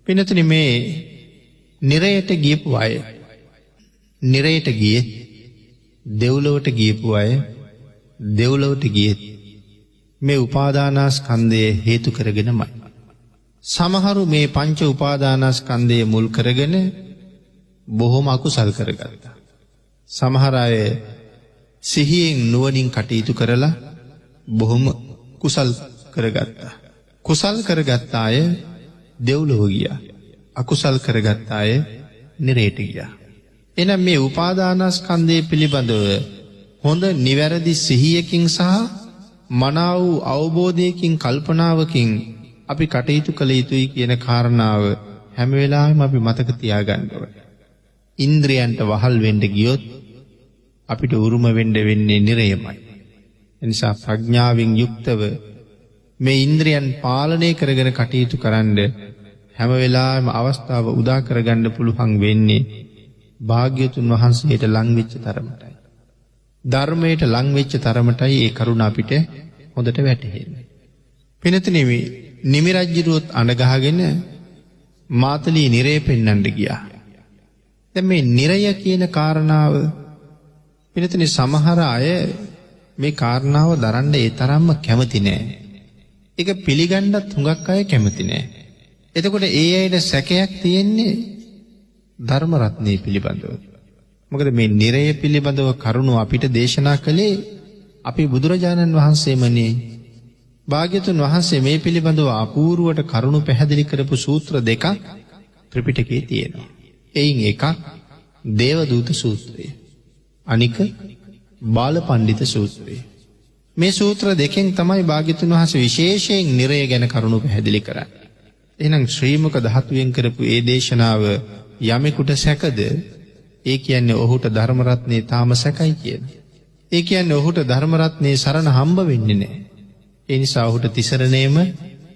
පිනතුනි මේ නිරයට ගියපු අය, නිරයට ගියේ දෙව්ලොවට ගියපු අය දෙව්ලොවට ගියේ මේ උපාදානස්කන්ධය හේතු කරගෙනමයි. සමහරු මේ පංච උපාදානස්කන්ධය මුල් කරගෙන බොහොම අකුසල් කරගත්තා. සමහර අය සිහියෙන් නුවණින් කටයුතු කරලා බොහොම කුසල් කරගත්තා. කුසල් කරගත්ත අය දෙව්ලොව ගියා. අකුසල් කරගත්ත අය නිරේට ගියා. එහෙනම් මේ උපාදානස්කන්ධය පිළිබඳව හොඳ නිවැරදි සිහියකින් සහ මනා වූ අවබෝධයකින් කල්පනාවකින් අපි කටයුතු කළ යුතුයි කියන කාරණාව හැම වෙලාවෙම අපි මතක තියාගන්න ඕනේ. ඉන්ද්‍රයන්ට වහල් වෙන්න ගියොත් අපිට උරුම වෙන්න වෙන්නේ නිරයමයි. එනිසා ප්‍රඥාවෙන් යුක්තව මේ ඉන්ද්‍රයන් පාලනය කරගෙන කටයුතු කරන්න හැම වෙලාවෙම අවස්ථාව උදා කරගන්න පුළුවන් වෙන්නේ භාග්‍යතුන් වහන්සේට ලං වෙච්ච තරමටයි. ධර්මයට ලං වෙච්ච තරමටයි ඒ කරුණ අපිට හොඳට වැටහෙන්නේ. පිනතුනි මේ නිමි රජුරුවත් අඬගහගෙන මාතලී නිරේ පෙන්වන්න ගියා. දැන් මේ නිරය කියන කාරණාව පිනතුනි සමහර අය මේ කාරණාව දරන්න ඒ තරම්ම කැමති නෑ. ඒක පිළිගන්නත් හුඟක් අය කැමති නෑ. එතකොට ඒ අයට සැකයක් තියෙන්නේ ධර්ම රත්නය පිළිබඳව. මොකද මේ නිරය පිළිබඳව කරුණු අපිට දේශනා කළේ අපි බුදුරජාණන් වහන්සේමනේ. භාග්‍යතුන් වහන්සේ මේ පිළිබඳව අපූර්වට කරුණු පැහැදිලි කරපු සූත්‍ර දෙකක් ත්‍රිපිටකයේ තියෙනවා. එයින් එකක් දේවදූත සූත්‍රය. අනික බාලපණ්ඩිත සූත්‍රය. මේ සූත්‍ර දෙකෙන් තමයි භාග්‍යතුන් වහන්සේ විශේෂයෙන් නිරය ගැන කරුණු පැහැදිලි කරන්නේ. එහෙනම් ශ්‍රීමුක ධාතුවෙන් කරපු ඒ දේශනාව යමෙකුට සැකද ඒ කියන්නේ ඔහුට ධර්ම රත්නේ තාම සැකයි කියන. ඒ කියන්නේ ඔහුට ධර්ම රත්නේ සරණ හම්බ වෙන්නේ නැහැ. ඒ නිසා ඔහුට තිසරණේම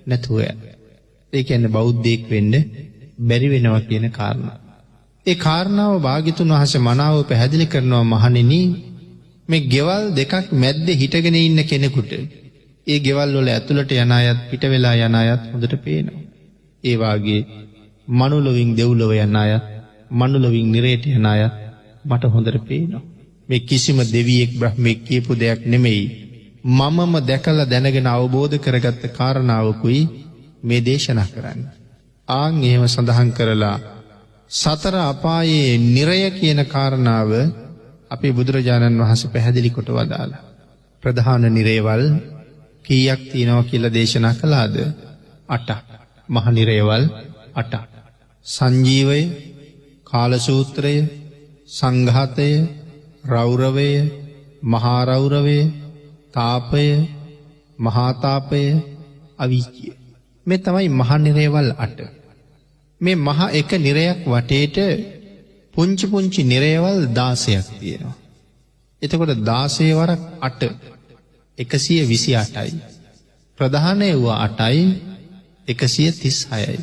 නැතුව යනවා. ඒ කියන්නේ බෞද්ධයෙක් වෙන්න බැරි වෙනවා කියන කාරණා. ඒ කාරණාව භාග්‍යතුන් වහන්සේ මනාව පැහැදිලි කරනවා මහණෙනි මේ ගෙවල් දෙකක් මැද්දේ හිටගෙන ඉන්න කෙනෙකුට ඒ ගෙවල් වල ඇතුළට යන අයත් පිට වෙලා යන අයත් හොඳට පේනවා. ඒ වාගේ මනුලොවින් දෙව්ලොව යන අයත් මනුලොවින් නිරේට යන අයත් මට හොඳට පේනවා. මේ කිසිම දෙවියෙක් බ්‍රහ්මෙක් කියපු දෙයක් නෙමෙයි. මමම දැකලා දැනගෙන අවබෝධ කරගත්ත කාරණාවකුයි මේ දේශනා කරන්නේ. ආන් එහෙම සඳහන් කරලා සතර අපායේ නිරය කියන කාරණාව අපේ බුදුරජාණන් වහන්සේ පැහැදිලි කොට වදාලා. ප්‍රධාන නිරේවල් කීයක් තියෙනවා කියලා දේශනා කළාද? 8ක්. මහ නිරේවල් 8ක්. සංජීවය, කාලසූත්‍රය, සංඝාතය, රෞරවය, මහා රෞරවය, තාපය, මහා තාපය, අවීචිය. මේ තමයි මහ නිරේවල් 8. මේ මහ එක නිරයක් වටේට පුංචි පුංචි නිරේවල් 16ක් තියෙනවා. එතකොට 16 වරක් 8 128යි. ප්‍රධානය වූ 8යි 136යි.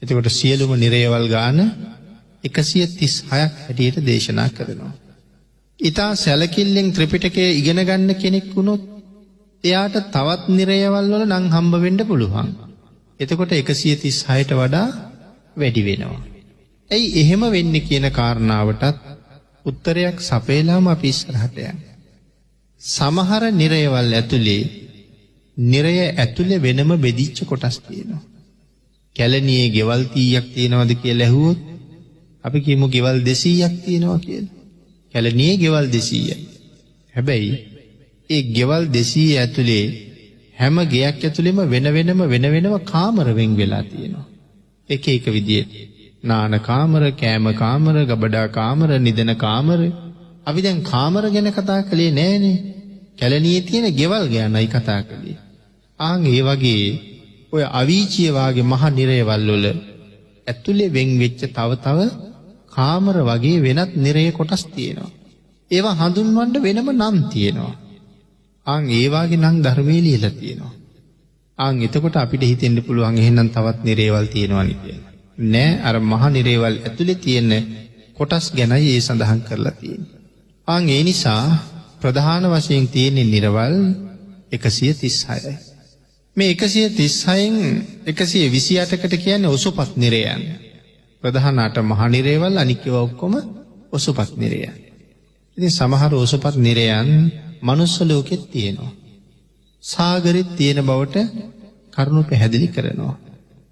එතකොට සියලුම නිරේවල් ගාන 136ක් හැටියට දේශනා කරනවා. ඊතා සැලකිල්ලෙන් ත්‍රිපිටකය ඉගෙන ගන්න කෙනෙක් වුණොත් එයාට තවත් නිරේවල් වල නම් හම්බ වෙන්න පුළුවන්. එතකොට 136ට වඩා වැඩි වෙනවා. ඇයි එහෙම වෙන්නේ කියන කාරණාවටත් උත්තරයක් සපේලාම අපි ඉස්සරහට යන්නේ. සමහර නිරයවල් ඇතුලේ නිරය ඇතුලේ වෙනම බෙදිච්ච කොටස් තියෙනවා. කැලණියේ ගෙවල් 100ක් තියෙනවද කියලා ඇහුවොත් අපි කියමු ගෙවල් 200ක් තියෙනවා කියලා. කැලණියේ ගෙවල් 200යි. හැබැයි ඒ ගෙවල් 200 ඇතුලේ හැම ගෙයක් ඇතුලෙම වෙන වෙනම කාමර වෙන් වෙලා තියෙනවා. එක එක විදියට. නාන කාමර, කෑම කාමර, ගබඩා කාමර, නිදන කාමර. අපි දැන් කාමර ගැන කතා කළේ නෑනේ. කැලණියේ තියෙන ගෙවල් ගැනයි කතා කළේ. ආන් ඒ වගේ ඔය අවීචිය වාගේ මහ නිරයවල් වල ඇතුලේ වෙන් වෙච්ච තව කාමර වගේ වෙනත් නිරය කොටස් තියෙනවා. ඒවා හඳුන්වන්න වෙනම නම් තියෙනවා. ආන් ඒ වාගේ නම් ධර්මයේ ලියලා තියෙනවා. ආන් එතකොට අපිට හිතෙන්න පුළුවන් එහෙනම් තවත් නිරේවල් තියෙනවනේ කියලා. නෑ, අර මහ නිරේවල් ඇතුලේ තියෙන කොටස් ගැනයි ඒ සඳහන් කරලා තියෙන්නේ. ආන් ඒ නිසා ප්‍රධාන වශයෙන් තියෙන නිරවල් 136යි. මේ 136න් 128කට කියන්නේ ඔසුපත් නිරයන්. ප්‍රධාන 8 මහා නිරයවල් අනික් ඒවා ඔක්කොම ඔසුපත් නිරයන්. ඉතින් සමහර ඔසුපත් නිරයන් මනුස්ස ලෝකෙත් තියෙනවා. සාගරෙත් තියෙන බවට කරුණු පැහැදිලි කරනවා.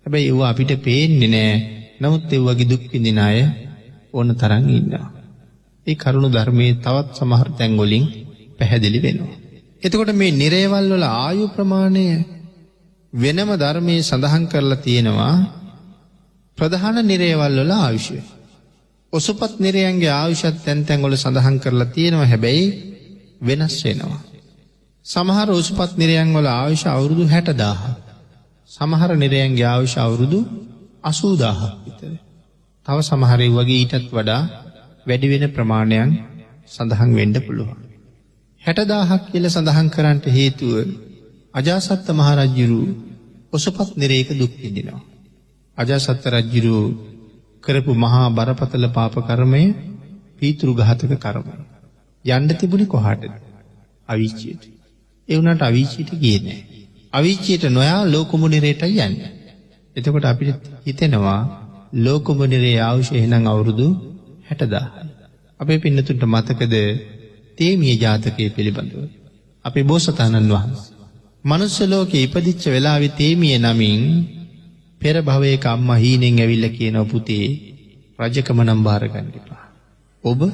හැබැයි ඒවා අපිට පේන්නේ නැහැ. නමුත් ඒ වගේ දුක් විඳින අය ඕන තරම් ඉන්නවා. ඒ කරුණු ධර්මයේ තවත් සමහර තැන් වලින් පැහැදිලි වෙනවා. එතකොට මේ නිරයවල් වල ආයු ප්‍රමාණය වෙනම ධර්මයේ සඳහන් කරලා තියෙනවා. ප්‍රධාන නිරයවල් වල ආයුෂය. ඔසුපත් නිරයන්ගේ ආයුෂත් තැන් වල සඳහන් කරලා තියෙනවා. හැබැයි වෙනස් වෙනවා. සමහර ඔසුපත් නිරයන් වල ආයුෂ අවුරුදු 60000ක්. සමහර නිරයන්ගේ ආයුෂ අවුරුදු 80000ක් විතර. තව සමහර ඒ වගේ ඊටත් වඩා වැඩි වෙන ප්‍රමාණයන් සඳහන් වෙන්න පුළුවන්. 60000ක් කියලා සඳහන් කරන්නට හේතුව අජාසත්ත මහ රජුරු ඔසුපත් නිරයක දුක් විඳිනවා. අජාසත්ත රජුරු කරපු මහා බරපතල පාප කර්මය පීතෘ ඝාතක කර්මය. යන්න තිබුණේ කොහාටද? අවීචියට. ඒ වුණාට අවීචියට ගියේ නැහැ. අවීචියට නොයා ලෝකමු නිරයටයි යන්නේ. එතකොට අපිට හිතෙනවා ලෝකමු නිරයේ ආයුෂ එහෙනම් අවුරුදු 60000යි. අපේ පින්නතුන්ට මතකද තේමිය ජාතකයේ පිළිබඳව? අපේ බෝසතාණන් වහන්සේ මනුස්ස ලෝකේ ඉපදිච්ච වෙලාවේ තේමිය නමින් පෙර භවයක අම්මා හීනෙන් ඇවිල්ලා කියන පුතේ රජකම නම් බාර ගන්න එපා. ඔබ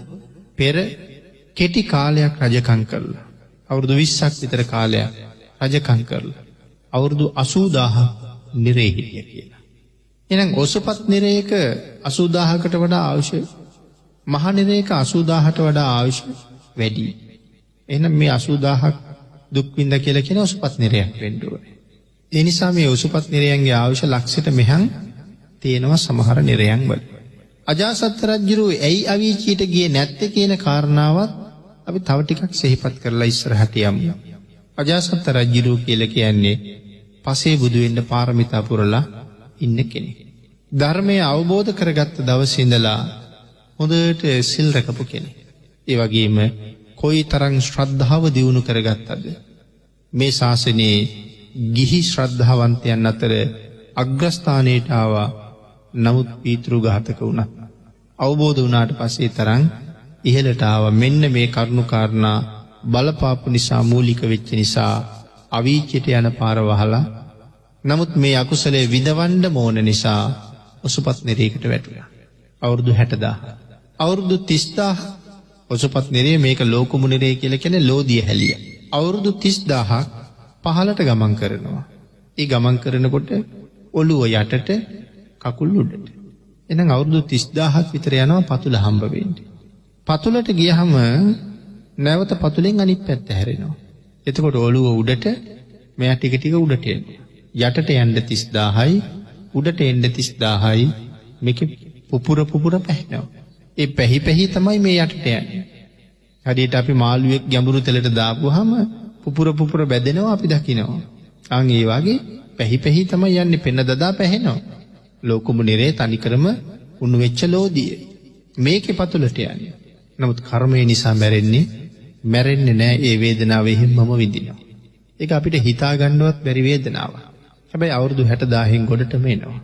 පෙර කෙටි කාලයක් රජකම් කරලා අවුරුදු 20ක් විතර කාලයක් රජකම් කරලා අවුරුදු 80000ක් නිරේ හිටියා කියලා. එහෙනම් ඔසුපත් නිරේක 80000කට වඩා ආයුෂ මහ නිරේක 80000ට වඩා ආයුෂ වැඩි. එහෙනම් මේ 80000ක් දුක් විඳ කියලා කියන ඔසුපත් නිරයක් වෙන්න ඕනේ. ඒ නිසා මේ ඔසුපත් නිරයන්ගේ ආයුෂ ලක්ෂයට මෙහන් තියෙනවා සමහර නිරයන් වල. අජාසත් රජුරු ඇයි අවීචියට ගියේ නැත්තේ කියන කාරණාවත් අපි තව ටිකක් සිහිපත් කරලා ඉස්සරහට යමු. අජාසත් රජුරු කියලා කියන්නේ පසේ බුදු වෙන්න පාරමිතා පුරලා ඉන්න කෙනෙක්. ධර්මය අවබෝධ කරගත්ත දවසේ ඉඳලා හොඳට සිල් රැකපු කෙනෙක්. ඒ වගේම කොයි තරම් ශ්‍රද්ධාව දියුණු කරගත්තද? මේ ශාසනයේ ගිහි ශ්‍රද්ධාවන්තයන් අතර අග්‍රස්ථානයට ආවා. නමුත් පීතෘ ඝාතක වුණා. අවබෝධ වුණාට පස්සේ තරම් ඉහළට ආවා. මෙන්න මේ කරුණු කාරණා බලපාපු නිසා මූලික වෙච්ච නිසා අවීචයට යන පාර වහලා. නමුත් මේ අකුසලයේ විඳවන්න ඕන නිසා ඔසුපත් නිරයකට වැටුණා. අවුරුදු 60000. අවුරුදු 30000 ඔසුපත් නිරය මේක ලෝකමු නිරය කියලා කියන්නේ ලෝදිය හැලිය. අවුරුදු 30000ක් පහළට ගමන් කරනවා. ඒ ගමන් කරනකොට ඔළුව යටට කකුල් උඩට. එහෙනම් අවුරුදු 30000ක් විතර යනවා පතුල හම්බ වෙන්නේ. පතුලට ගියහම නැවත පතුලෙන් අනිත් පැත්ත හැරෙනවා. එතකොට ඔළුව උඩට මෙයා ටික ටික උඩට එනවා. යටට යන්න 30000යි උඩට එන්න 30000යි මේකේ පුපුර පැහැෙනවා. ඒ පැහි තමයි මේ යටට යන්නේ. හරියට අපි මාළුවෙක් ගැඹුරු තැලට දාපුවාම පුපුර බැදෙනවා අපි දකිනවා. අන් ඒ වගේ පැහි තමයි යන්නේ. පෙන්න දදා පැහැෙනවා. ලෝකමු නිරේ තනිකරම උණු වෙච්ච ලෝදිය. මේකේ පතුලට යන්නේ. නමුත් කර්මය නිසා මැරෙන්නේ නැහැ. ඒ වේදනාව එහෙම්මම විඳිනවා. ඒක අපිට හිතා ගන්නවත් බැරි වේදනාවක්. හැබැයි අවුරුදු 60000න් ගොඩටම එනවා.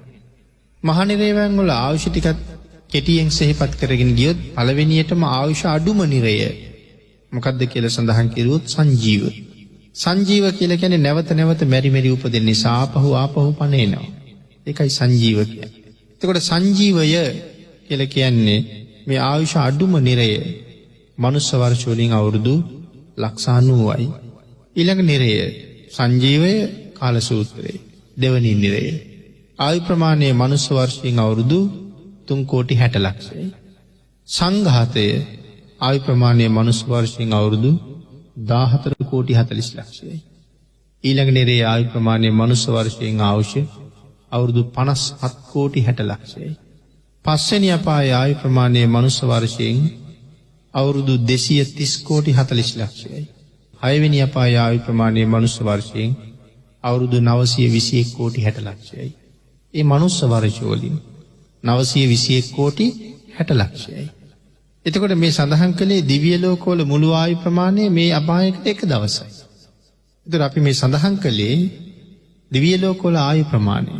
මහා නිරේවන් වල ආයුෂ ටිකක් කෙටියෙන් සිහිපත් කරගෙන ගියොත් පළවෙනියටම ආයුෂ අඩුම නිරය මොකක්ද කියලා සඳහන් කෙරුවොත් සංජීව. සංජීව කියලා කියන්නේ නැවත මෙරි උපදින නිසා ආපහු පණේනවා. ඒකයි සංජීව කියන්නේ. එතකොට සංජීවය කියලා කියන්නේ මේ ආයුෂ අඩුම නිරය මනුස්ස වර්ෂ වලින් අවුරුදු 90යි. ඊළඟ නිරය සංජීවය කාල සූත්‍රයේ දෙවනි නිරය. ආයු ප්‍රමාණය මනුස්ස වර්ෂයෙන් අවුරුදු 3,60,00,000යි. සංඝාතය ආයු ප්‍රමාණය මනුස්ස වර්ෂයෙන් අවුරුදු 14,40,00,000යි. ඊළඟ නිරේ ආයු ප්‍රමාණය මනුස්ස වර්ෂයෙන් අවුරුදු 57,60,00,000යි. පස්වෙනි අපායේ ආයු ප්‍රමාණය මනුස්ස වර්ෂයෙන් අවුරුදු 230,40,00,000යි. හයවෙනි අපායේ ආයු ප්‍රමාණය මනුස්ස වර්ෂයෙන් අවුරුදු 921,60,00,000යි. ඒ මනුස්ස වර්ෂ වලින් 921,60,00,000යි. එතකොට මේ සඳහන් කළේ දිව්‍ය ලෝකවල මුළු ආයු ප්‍රමාණය මේ අපායකට එක දවසයි. ඒතර අපි මේ සඳහන් කළේ දිව්‍ය ලෝකවල ආයු ප්‍රමාණය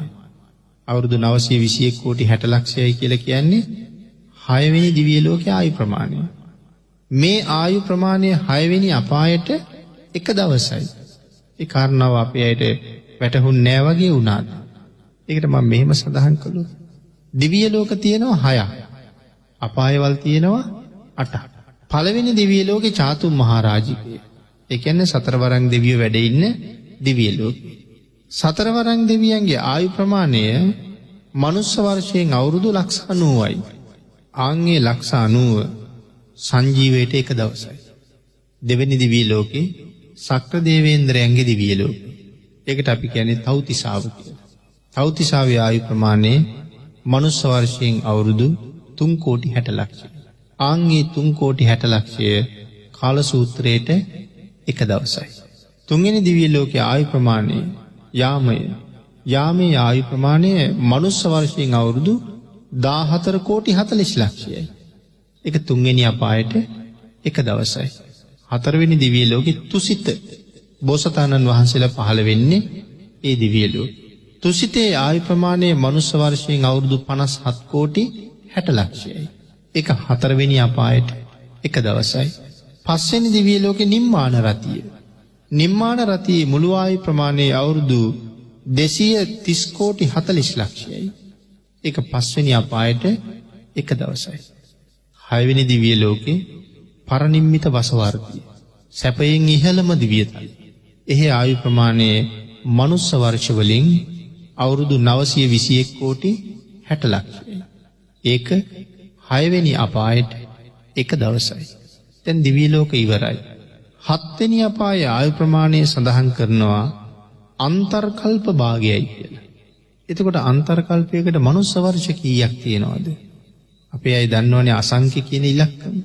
අවුරුදු 921 කෝටි 60 ලක්ෂයයි කියලා කියන්නේ 6 වෙනි දිව්‍ය ලෝකයේ ආයු ප්‍රමාණය. මේ ආයු ප්‍රමාණය 6 වෙනි අපායට එක දවසයි. ඒ කාරණාව අපේ අයට වැටහුන්නේ නැහැ වගේ වුණාද? ඒකට මම මෙහෙම සඳහන් කළොත් දිව්‍ය ලෝක තියෙනවා 6ක්. අපායවල තියෙනවා 8ක්. පළවෙනි දිව්‍ය ලෝකේ චාතුම් මහරජිකය. ඒ කියන්නේ සතරවරන් දෙවියෝ වැඩ ඉන්න දිව්‍ය ලෝකේ. සතරවරන් දෙවියන්ගේ ආයු ප්‍රමාණය මනුස්ස වර්ෂයෙන් අවුරුදු 90යි. ආන්ගේ 90 සංජීවයට එක දවසයි. දෙවෙනි දිව්‍ය ලෝකේ සක්‍ර දේවේන්ද්‍රයන්ගේ දිව්‍ය ලෝකේ. ඒකට අපි කියන්නේ තව්තිසාව කියලා. තව්තිසාවේ ආයු ප්‍රමාණය මනුස්ස වර්ෂයෙන් අවුරුදු 3 කෝටි 60 ලක්ෂය. ආන්ගේ 3 කෝටි 60 ලක්ෂය කාල සූත්‍රයේට එක දවසයි. තුන්වෙනි දිව්‍ය ලෝකයේ ආයු ප්‍රමාණය යාමය. යාමේ ආයු ප්‍රමාණය මනුස්ස වර්ෂයෙන් අවුරුදු 14 කෝටි 40 ලක්ෂයයි. ඒක තුන්වෙනි අපායට එක දවසයි. හතරවෙනි දිව්‍ය ලෝකේ තුසිත බෝසතාණන් වහන්සේලා පහළ වෙන්නේ ඒ දිව්‍ය ලෝකේ. තුසිතේ ආයු ප්‍රමාණය මනුස්ස වර්ෂයෙන් අවුරුදු 57 කෝටි 60 ලක්ෂයයි. ඒක හතරවෙනි අපායට එක දවසයි. පස්වෙනි දිව්‍ය ලෝකේ නිම්මාන රතිය. නිම්මාන රතියේ මුළු ආයු ප්‍රමාණය අවුරුදු 230 කෝටි 40 ලක්ෂයයි. ඒක පස්වෙනි අපායට එක දවසයි. හයවෙනි දිව්‍ය ලෝකේ පරනිම්මිත වසවර්ගය. සැපයෙන් ඉහළම දිව්‍යතල. එහි ආයු ප්‍රමාණය මනුස්ස වර්ෂ වලින් අවුරුදු 921 කෝටි 60 ලක්ෂයයි. ඒක හයවෙනි අපායට එක දවසයි. දැන් දිව්‍ය ලෝක ඉවරයි. හත්වෙනි අපායේ ආයු ප්‍රමාණය සඳහන් කරනවා අන්තර්කල්ප භාගයයි කියලා. එතකොට අන්තර්කල්පයකට මනුස්ස වර්ෂ කීයක් තියෙනවද? අපේ අය දන්නවනේ අසංඛ්‍ය කියන ඉලක්කම.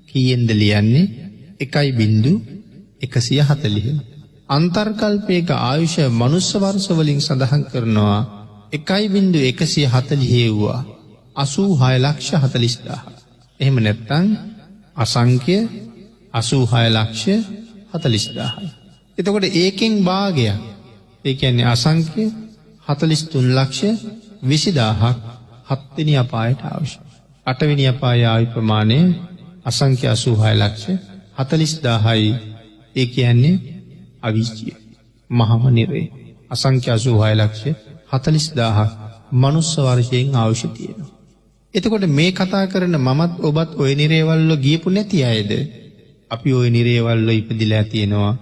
කීයෙන්ද ලියන්නේ? 1.140. අන්තර්කල්පයක ආයුෂ මනුස්ස වර්ෂ වලින් සඳහන් කරනවා 1.140 වුණා 86 ලක්ෂ 40000. එහෙම නැත්නම් අසංඛ්‍ය 86 ලක්ෂ 40000. එතකොට ඒකෙන් භාගයක්. ඒ කියන්නේ අසංඛ්‍ය 43 ලක්ෂ 20000ක් හත්වෙනි අපායට අවශ්‍යයි. අටවෙනි අපායේ ආයු ප්‍රමාණය අසංඛ්‍ය 86 ලක්ෂ 40000යි. ඒ කියන්නේ අවිජ්ජිය මහම නිරේ. අසංඛ්‍ය 86 ලක්ෂ 40000ක් මනුස්ස වර්ෂයෙන් අවශ්‍ය තියෙනවා. එතකොට මේ කතා කරන මමත් ඔබත් ওই නිරේවල් වල ගියපු නැති අයද? අපි ওই නිරේවල් වල ඉපදිලා තියෙනවා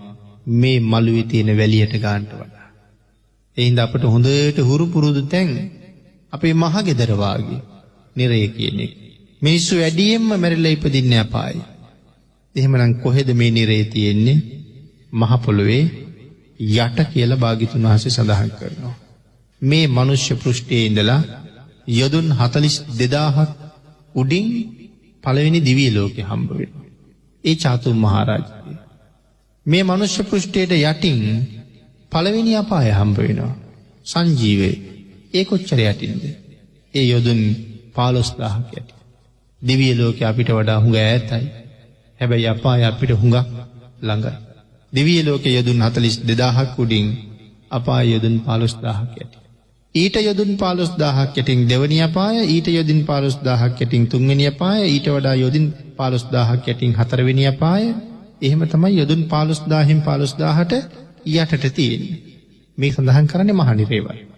මේ මළුවේ තියෙන වැලියට ගන්නට වඩා. ඒ හින්දා අපට හොඳට හුරු පුරුදු තැන් අපේ මහ ගෙදර වාගේ නිරේ කියන එක. මිනිස්සු වැඩියෙන්ම මැරිලා ඉපදින්නේ අපායේ. එහෙමනම් කොහෙද මේ නිරේ තියෙන්නේ? මහ පොළොවේ යට කියලා භාග්‍යතුන් වහන්සේ සඳහන් කරනවා. මේ මනුෂ්‍ය පෘෂ්ඨයේ ඉඳලා යොදුන් 42000ක් උඩින් පළවෙනි දිව්‍ය ලෝකේ හම්බ වෙනවා. ඒ චාතුම් මහරජාගේ. මේ මනුෂ්‍ය පෘෂ්ඨයට යටින් පළවෙනි අපාය හම්බ වෙනවා. සංජීවේ. ඒ කොච්චර යටින්ද? ඒ යොදුන් 15000ක් යටින්. දිව්‍ය ලෝකේ අපිට වඩා හුඟ ඈතයි. හැබැයි අපාය අපිට හුඟක් ළඟයි. දිව්‍ය ලෝකයේ යොදුන් 42000ක් උඩින් අපාය යොදුන් 15000ක් යටින්. ඊට යොදුන් 15000ක් යටින් දෙවෙනි අපාය, ඊට යොදුන් 15000ක් යටින් තුන්වෙනි අපාය, ඊට වඩා යොදුන් 15000ක් යටින් හතරවෙනි අපාය. එහෙම තමයි යොදුන් 15000න් 15000ට යටට තියෙන්නේ. මේ සඳහන් කරන්නේ මහ නිරේවල්.